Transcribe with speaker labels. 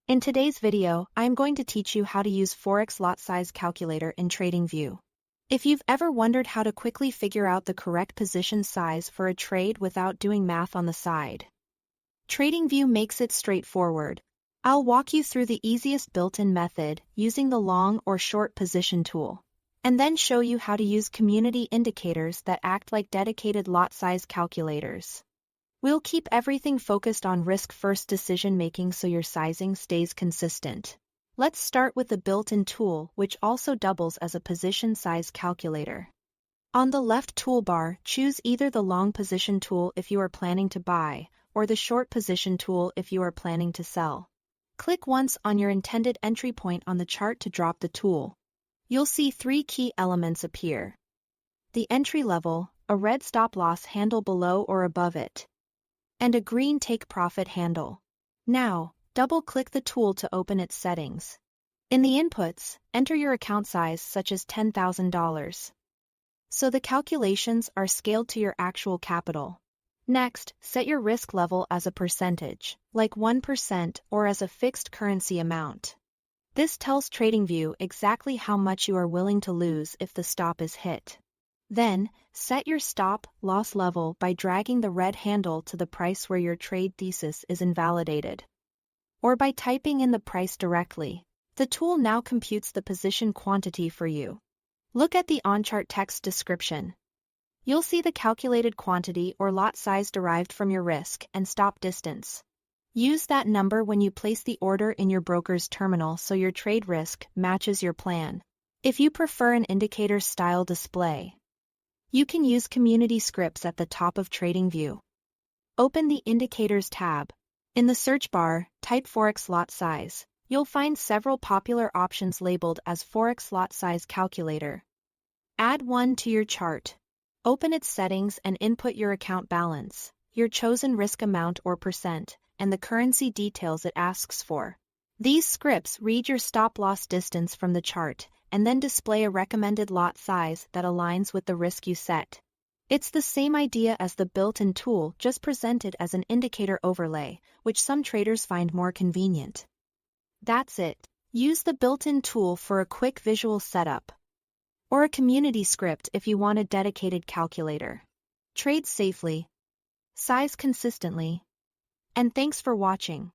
Speaker 1: In today's video, I am going to teach you how to use Forex lot size calculator in Tradingview. If you've ever wondered how to quickly figure out the correct position size for a trade without doing math on the side, Tradingview makes it straightforward. I'll walk you through the easiest built-in method using the long or short position tool, and then show you how to use community indicators that act like dedicated lot size calculators. We'll keep everything focused on risk-first decision-making so your sizing stays consistent. Let's start with the built-in tool, which also doubles as a position size calculator. On the left toolbar, choose either the long position tool if you are planning to buy, or the short position tool if you are planning to sell. Click once on your intended entry point on the chart to drop the tool. You'll see three key elements appear: the entry level, a red stop-loss handle below or above it, and a green take-profit handle. Now, double-click the tool to open its settings. In the inputs, enter your account size such as $10,000. So the calculations are scaled to your actual capital. Next, set your risk level as a percentage, like 1% or as a fixed currency amount. This tells Tradingview exactly how much you are willing to lose if the stop is hit. Then, set your stop-loss level by dragging the red handle to the price where your trade thesis is invalidated, or by typing in the price directly. The tool now computes the position quantity for you. Look at the on-chart text description. You'll see the calculated quantity or lot size derived from your risk and stop distance. Use that number when you place the order in your broker's terminal so your trade risk matches your plan. If you prefer an indicator-style display, you can use community scripts at the top of Tradingview. Open the Indicators tab. In the search bar, type Forex lot size. You'll find several popular options labeled as Forex lot size calculator. Add one to your chart. Open its settings and input your account balance, your chosen risk amount or percent, and the currency details it asks for. These scripts read your stop-loss distance from the chart, and then display a recommended lot size that aligns with the risk you set. It's the same idea as the built-in tool, just presented as an indicator overlay, which some traders find more convenient. That's it. Use the built-in tool for a quick visual setup, or a community script if you want a dedicated calculator. Trade safely, size consistently, and thanks for watching.